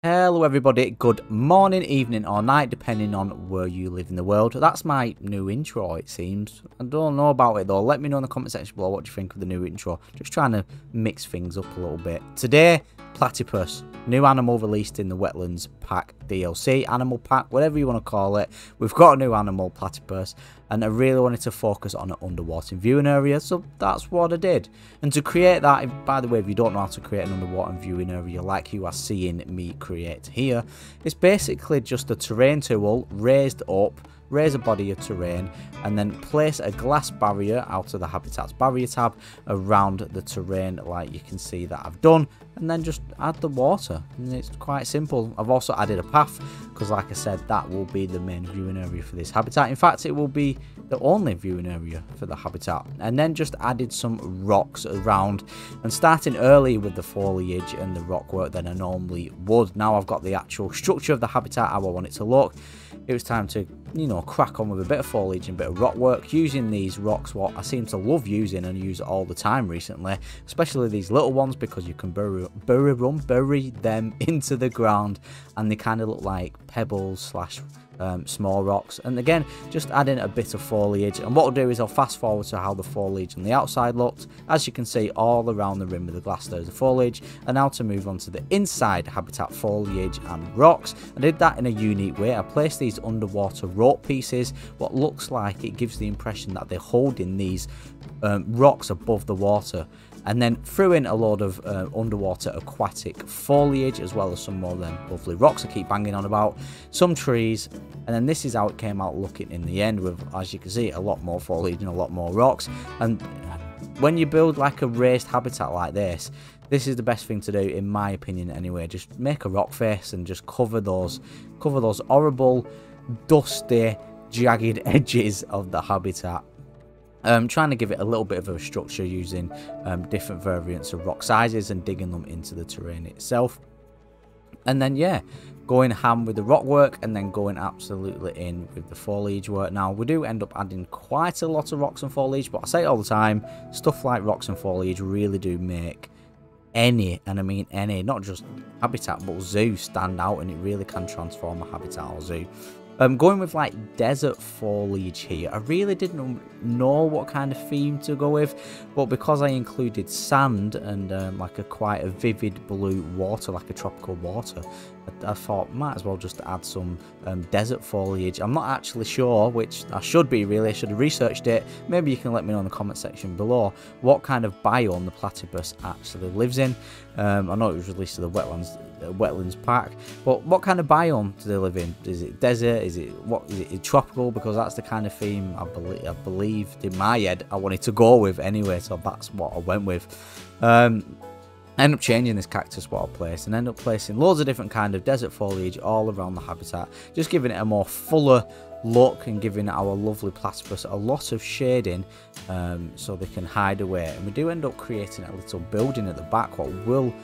Hello everybody, good morning, evening or night depending on where you live in the world. That's my new intro it seems. I don't know about it though, let me know in the comment section below what you think of the new intro. Just trying to mix things up a little bit. Today, Platypus, new animal released in the Wetlands pack DLC, animal pack, whatever you want to call it. We've got a new animal, Platypus, and I really wanted to focus on an underwater viewing area, so that's what I did. And to create that, by the way, if you don't know how to create an underwater viewing area like you are seeing me create here, it's basically just a terrain tool raised up, raise a body of terrain, and then place a glass barrier out of the habitats barrier tab around the terrain like you can see that I've done, and then just add the water, and it's quite simple. I've also added a path because like I said, that will be the main viewing area for this habitat. In fact, it will be the only viewing area for the habitat, and then just added some rocks around and starting early with the foliage and the rock work than I normally would. Now I've got the actual structure of the habitat how I want it to look. It was time to, you know, crack on with a bit of foliage and a bit of rock work using these rocks, what I seem to love using and use all the time recently, especially these little ones, because you can bury them into the ground and they kind of look like pebbles slash small rocks. And again, just adding a bit of foliage, and what I'll do is I'll fast forward to how the foliage on the outside looked. As you can see, all around the rim of the glass there's the foliage, and now to move on to the inside habitat foliage and rocks. I did that in a unique way. I placed these underwater rope pieces, what looks like it gives the impression that they're holding these rocks above the water, and then threw in a load of underwater aquatic foliage, as well as some more of them lovely rocks I keep banging on about, some trees, and then this is how it came out looking in the end, with, as you can see, a lot more foliage and a lot more rocks. And when you build like a raised habitat like this is the best thing to do in my opinion anyway. Just make a rock face and just cover those horrible dusty jagged edges of the habitat. Trying to give it a little bit of a structure using different variants of rock sizes and digging them into the terrain itself. And then yeah, going ham with the rock work and then going absolutely in with the foliage work. Now we do end up adding quite a lot of rocks and foliage, but I say it all the time, stuff like rocks and foliage really do make any, and I mean any, not just habitat but zoo stand out, and it really can transform a habitat or zoo. Going with like desert foliage here, I really didn't know what kind of theme to go with, but because I included sand and like quite a vivid blue water, like a tropical water, I thought might as well just add some desert foliage. I'm not actually sure, which I should be really, I should have researched it. Maybe you can let me know in the comment section below what kind of biome the platypus actually lives in. I know it was released to the Wetlands pack, but what kind of biome do they live in? Is it desert? Is it tropical? Because that's the kind of theme I believe in my head I wanted to go with anyway, so that's what I went with. I end up changing this cactus what I placed, and end up placing loads of different kind of desert foliage all around the habitat, just giving it a more fuller look and giving our lovely platypus a lot of shading so they can hide away. And we do end up creating a little building at the back what will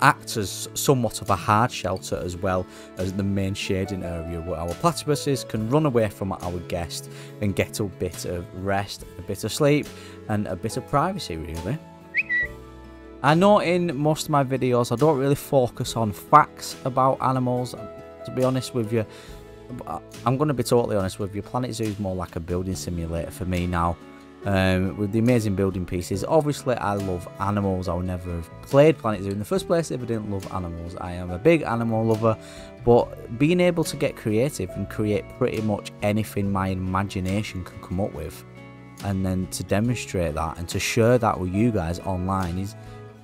act as somewhat of a hard shelter, as well as the main shading area where our platypuses can run away from our guest and get a bit of rest, a bit of sleep and a bit of privacy really. I know in most of my videos I don't really focus on facts about animals, to be honest with you. I'm going to be totally honest with you, Planet Zoo is more like a building simulator for me now. With the amazing building pieces. Obviously I love animals, I would never have played Planet Zoo in the first place if I didn't love animals. I am a big animal lover, but being able to get creative and create pretty much anything my imagination can come up with, and then to demonstrate that and to share that with you guys online is,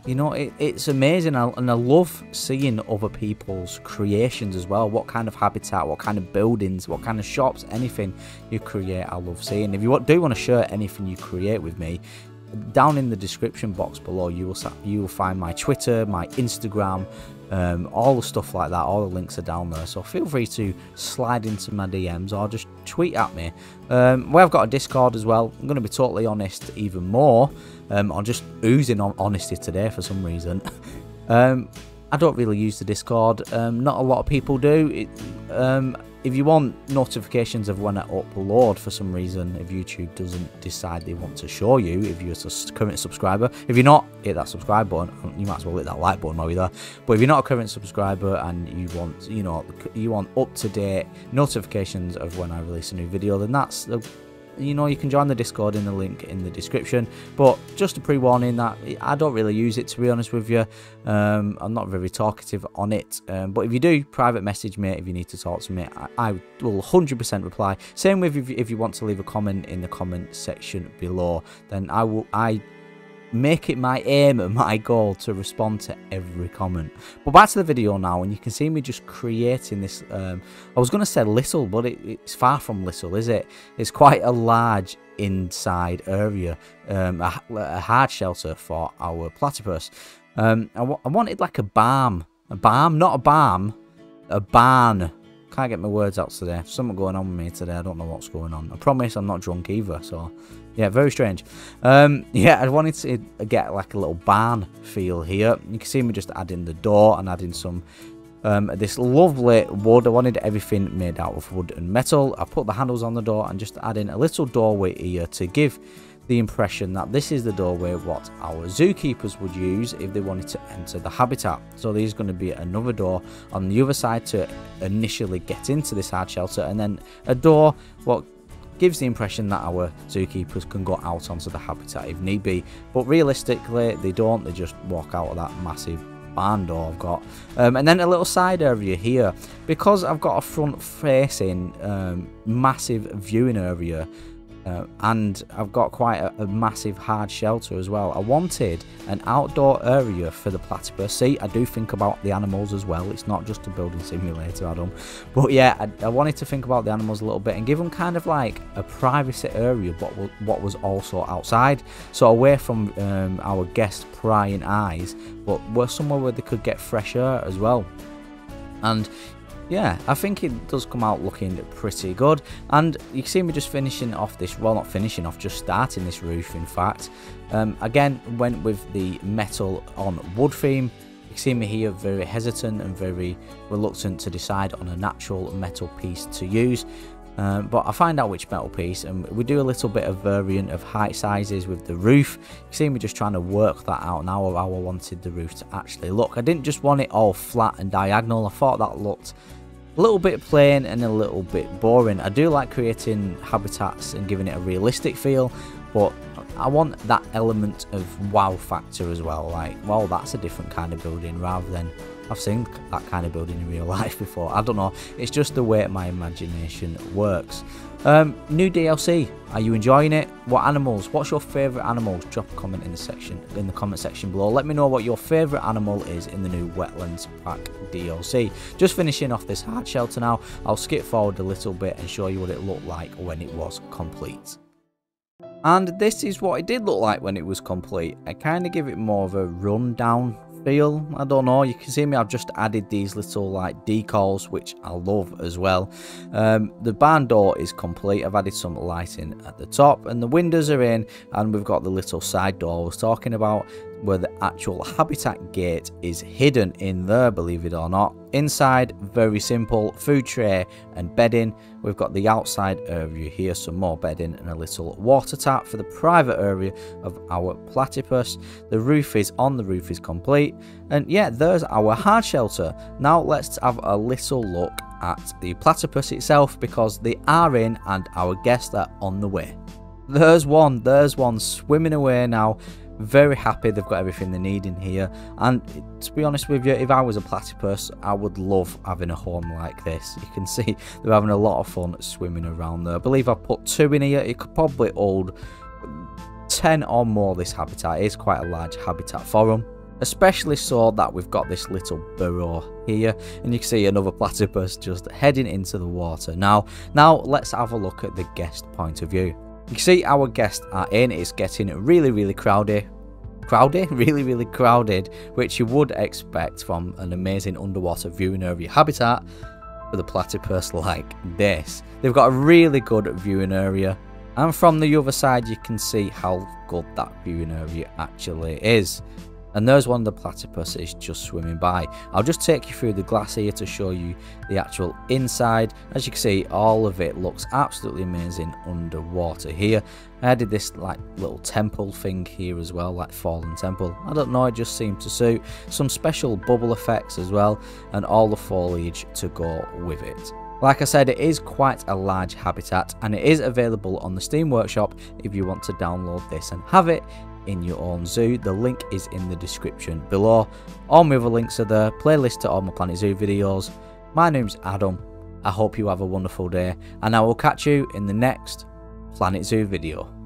you know, it's amazing. And I love seeing other people's creations as well. What kind of habitat, what kind of buildings, what kind of shops, anything you create, I love seeing. If you do want to share anything you create with me, down in the description box below you will find my Twitter, my Instagram, all the stuff like that. All the links are down there, so feel free to slide into my DMs or just tweet at me. I've got a Discord as well. I'm going to be totally honest even more. I'm just oozing on honesty today for some reason. I don't really use the Discord. Not a lot of people do. if you want notifications of when I upload for some reason, if YouTube doesn't decide they want to show you, if you're a current subscriber, if you're not, hit that subscribe button. You might as well hit that like button while you're there. But if you're not a current subscriber and you want, you want up-to-date notifications of when I release a new video, then that's the, you can join the Discord in the link in the description. But just a pre-warning that I don't really use it, to be honest with you. I'm not very talkative on it, but if you do, private message me if you need to talk to me. I will 100% reply. Same with if you want to leave a comment in the comment section below, then I make it my aim and my goal to respond to every comment. But back to the video now, and you can see me just creating this, I was going to say little, but it's far from little, is it? It's quite a large inside area, a hard shelter for our platypus. I wanted like a barn, not a barn, a barn. Can't get my words out today. There's something going on with me today. I don't know what's going on. I promise I'm not drunk either, so yeah, very strange. Yeah, I wanted to get like a little barn feel here. You can see me just adding the door and adding some this lovely wood. I wanted everything made out of wood and metal. I put the handles on the door and just adding a little doorway here to give the impression that this is the doorway what our zookeepers would use if they wanted to enter the habitat. So there's going to be another door on the other side to initially get into this hard shelter, and then a door what gives the impression that our zookeepers can go out onto the habitat if need be. But realistically they don't, they just walk out of that massive barn door I've got. And then a little side area here, because I've got a front facing massive viewing area, and I've got quite a massive hard shelter as well. I wanted an outdoor area for the platypus. See, I do think about the animals as well. It's not just a building simulator, Adam. But yeah, I wanted to think about the animals a little bit and give them kind of like a privacy area, but what was also outside. So away from our guest prying eyes, but we're somewhere where they could get fresh air as well. And yeah, I think it does come out looking pretty good. And you can see me just finishing off this, well, not finishing off, just starting this roof in fact. Again, went with the metal on wood theme. You can see me here very hesitant and very reluctant to decide on a natural metal piece to use. But I find out which metal piece, and we do a little bit of variant of height sizes with the roof. You see me just trying to work that out now, how I wanted the roof to actually look. I didn't just want it all flat and diagonal. I thought that looked a little bit plain and a little bit boring. I do like creating habitats and giving it a realistic feel, but I want that element of wow factor as well. Like, well, that's a different kind of building, rather than I've seen that kind of building in real life before. I don't know, it's just the way my imagination works. New DLC, are you enjoying it? What animals, what's your favourite animals? Drop a comment in the comment section below. Let me know what your favourite animal is in the new Wetlands Pack DLC. Just finishing off this hard shelter now. I'll skip forward a little bit and show you what it looked like when it was complete. And this is what it did look like when it was complete. I kind of give it more of a rundown feel. I don't know, you can see me, I've just added these little like decals, which I love as well. The barn door is complete. I've added some lighting at the top, and the windows are in, and we've got the little side door I was talking about, where the actual habitat gate is hidden in there, believe it or not. Inside, very simple, food tray and bedding. We've got the outside area here, some more bedding and a little water tap for the private area of our platypus. The roof is on, the roof is complete, and yeah, there's our hard shelter. Now let's have a little look at the platypus itself, because they are in and our guests are on the way. There's one swimming away now. Very happy they've got everything they need in here, and to be honest with you, if I was a platypus, I would love having a home like this. You can see they're having a lot of fun swimming around there. I believe I put 2 in here. It could probably hold 10 or more. This habitat is quite a large habitat for them, especially so that we've got this little burrow here, and you can see another platypus just heading into the water. Now let's have a look at the guest point of view. You can see our guests are in. It's getting really crowded, really crowded, which you would expect from an amazing underwater viewing area habitat for the platypus like this. They've got a really good viewing area, and from the other side you can see how good that viewing area actually is. And there's one of the platypus is just swimming by. I'll just take you through the glass here to show you the actual inside. As you can see, all of it looks absolutely amazing underwater here. I added this like little temple thing here as well, like fallen temple. I don't know, it just seemed to suit. Some special bubble effects as well, and all the foliage to go with it. Like I said, it is quite a large habitat, and it is available on the Steam Workshop if you want to download this and have it in your own zoo. The link is in the description below. All my other links are there, playlist to all my Planet Zoo videos. My name's Adam. I hope you have a wonderful day, and I will catch you in the next Planet Zoo video.